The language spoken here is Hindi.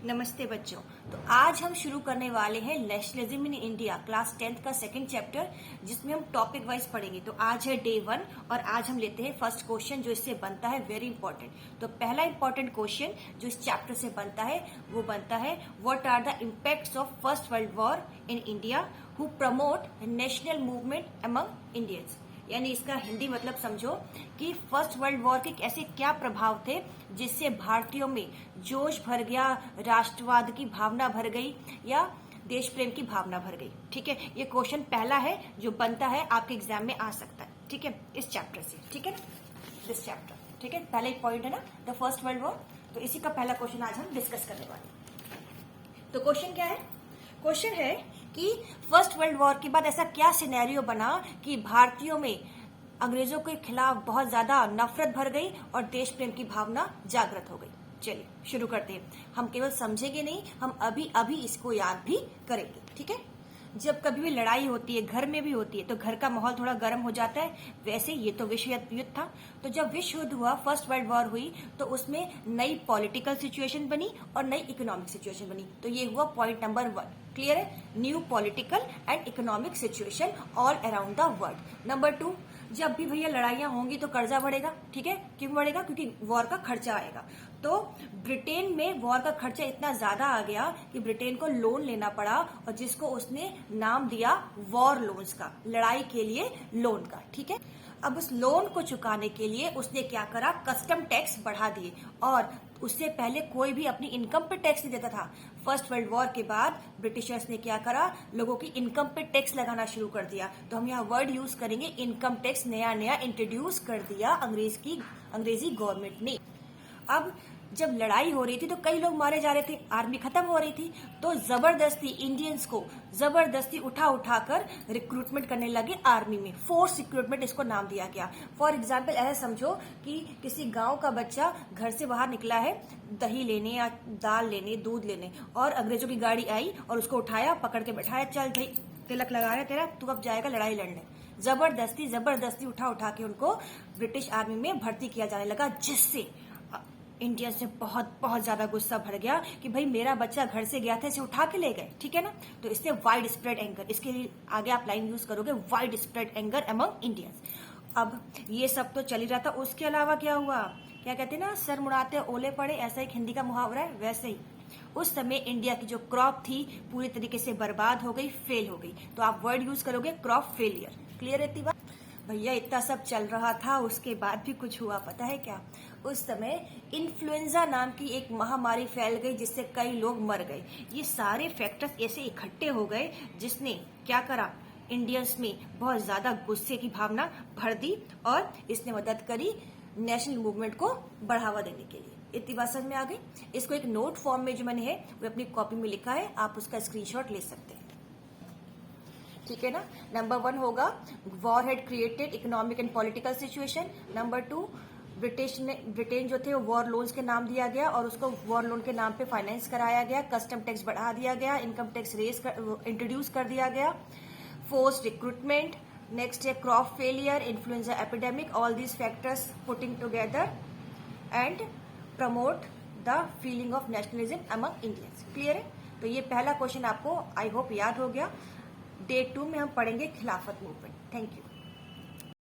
नमस्ते बच्चों। तो आज हम शुरू करने वाले हैं nationalism in India class 10th का सेकंड चैप्टर, जिसमें हम टॉपिक वाइज पढ़ेंगे। तो आज है डे 1 और आज हम लेते हैं फर्स्ट क्वेश्चन जो इससे बनता है वेरी इंपॉर्टेंट। तो पहला इंपॉर्टेंट क्वेश्चन जो इस चैप्टर से बनता है वो बनता है what are the impacts of first world war in India who promote national movement among Indians. यानी इसका हिंदी मतलब समझो कि फर्स्ट वर्ल्ड वॉर के ऐसे क्या प्रभाव थे जिससे भारतीयों में जोश भर गया, राष्ट्रवाद की भावना भर गई या देश प्रेम की भावना भर गई। ठीक है, ये क्वेश्चन पहला है जो बनता है आपके एग्जाम में आ सकता है। ठीक है, इस चैप्टर से। ठीक है, दिस चैप्टर। ठीक है, पहला एक पॉइंट है ना, द फर्स्ट वर्ल्ड वॉर। तो इसी का पहला क्वेश्चन आज हम डिस्कस करने वाले हैं। तो क्वेश्चन क्या है? क्वेश्चन है कि फर्स्ट वर्ल्ड वॉर के बाद ऐसा क्या सिनेरियो बना कि भारतीयों में अंग्रेजों के खिलाफ बहुत ज्यादा नफरत भर गई और देश प्रेम की भावना जागृत हो गई। चलिए शुरू करते हैं। हम केवल समझेंगे नहीं, हम अभी अभी इसको याद भी करेंगे। ठीक है, जब कभी भी लड़ाई होती है, घर में भी होती है, तो घर का माहौल थोड़ा गर्म हो जाता है। वैसे ये तो विश्व युद्ध था। तो जब विश्व युद्ध हुआ, फर्स्ट वर्ल्ड वॉर हुई, तो उसमें नई पॉलिटिकल सिचुएशन बनी और नई इकोनॉमिक सिचुएशन बनी। तो ये हुआ पॉइंट नंबर 1। क्लियर है? New political and economic situation all around the world. Number 2, जब भी भैया लड़ाइयां होंगी तो कर्जा बढ़ेगा। ठीक है, क्यों बढ़ेगा? क्योंकि वॉर का खर्चा आएगा। तो ब्रिटेन में वॉर का खर्चा इतना ज्यादा आ गया कि ब्रिटेन को लोन लेना पड़ा, और जिसको उसने नाम दिया वॉर लोन्स का, लड़ाई के लिए लोन का। ठीक है, अब उस लोन को चुकाने के लिए उसने क्या करा? कस्टम टैक्स बढ़ा दिए, और उससे पहले कोई भी अपनी इनकम पे टैक्स नहीं देता था। फर्स्ट वर्ल्ड वॉर के बाद ब्रिटिशर्स ने क्या करा? लोगों की इनकम पे टैक्स लगाना शुरू कर दिया। तो हम यहाँ वर्ड यूज करेंगे इनकम टैक्स। नया नया इंट्रोड्यूस कर दिया अंग्रेजी गवर्नमेंट ने। अब जब लड़ाई हो रही थी तो कई लोग मारे जा रहे थे, आर्मी खत्म हो रही थी, तो जबरदस्ती इंडियंस को जबरदस्ती उठाकर रिक्रूटमेंट करने लगे आर्मी में। फोर्स रिक्रूटमेंट इसको नाम दिया गया। फॉर एग्जाम्पल ऐसा समझो कि किसी गांव का बच्चा घर से बाहर निकला है दही लेने या दाल लेने, दूध लेने, और अंग्रेजों की गाड़ी आई और उसको उठाया, पकड़ के बैठाया, चल भाई तिलक लगा रहे तेरा, तू अब जाएगा लड़ाई लड़ने। जबरदस्ती उठा के उनको ब्रिटिश आर्मी में भर्ती किया जाने लगा, जिससे इंडिया से बहुत ज्यादा गुस्सा भर गया कि भाई मेरा बच्चा घर से गया था, इसे उठा के ले गए। ठीक है ना? तो इससे वाइड स्प्रेड एंगर, इसके लिए आगे आप लाइन यूज करोगे wide spread anger among Indians. अब ये सब तो चल ही रहा था, उसके अलावा क्या हुआ? क्या कहते हैं ना, सर मुड़ाते ओले पड़े, ऐसा एक हिंदी का मुहावरा है। वैसे ही उस समय इंडिया की जो क्रॉप थी पूरी तरीके से बर्बाद हो गई, फेल हो गई। तो आप वर्ड यूज करोगे क्रॉप फेलियर। क्लियर है इतनी बात? भैया इतना सब चल रहा था, उसके बाद भी कुछ हुआ, पता है क्या? उस समय इन्फ्लुएंजा नाम की एक महामारी फैल गई, जिससे कई लोग मर गए। ये सारे फैक्टर्स ऐसे इकट्ठे हो गए जिसने क्या करा? इंडियंस में बहुत ज्यादा गुस्से की भावना भर दी, और इसने मदद करी नेशनल मूवमेंट को बढ़ावा देने के लिए। इतनी बात समझ में आ गई? इसको एक नोट फॉर्म में जो मैंने है वो अपनी कॉपी में लिखा है, आप उसका स्क्रीनशॉट ले सकते हैं। ठीक है ना? नंबर 1 होगा war had created economic and political situation. Number 2, Britain जो थे वो वॉर लोन्स के नाम दिया गया और उसको वॉर लोन के नाम पे फाइनेंस कराया गया। कस्टम टैक्स बढ़ा दिया गया, इनकम टैक्स इंट्रोड्यूस कर दिया गया। फोर्स रिक्रूटमेंट, नेक्स्ट है crop failure, influenza epidemic, all these factors putting together and promote the feeling of nationalism among Indians. Clear है? तो ये पहला क्वेश्चन आपको आई होप याद हो गया। डे 2 में हम पढ़ेंगे खिलाफत मूवमेंट। Thank you.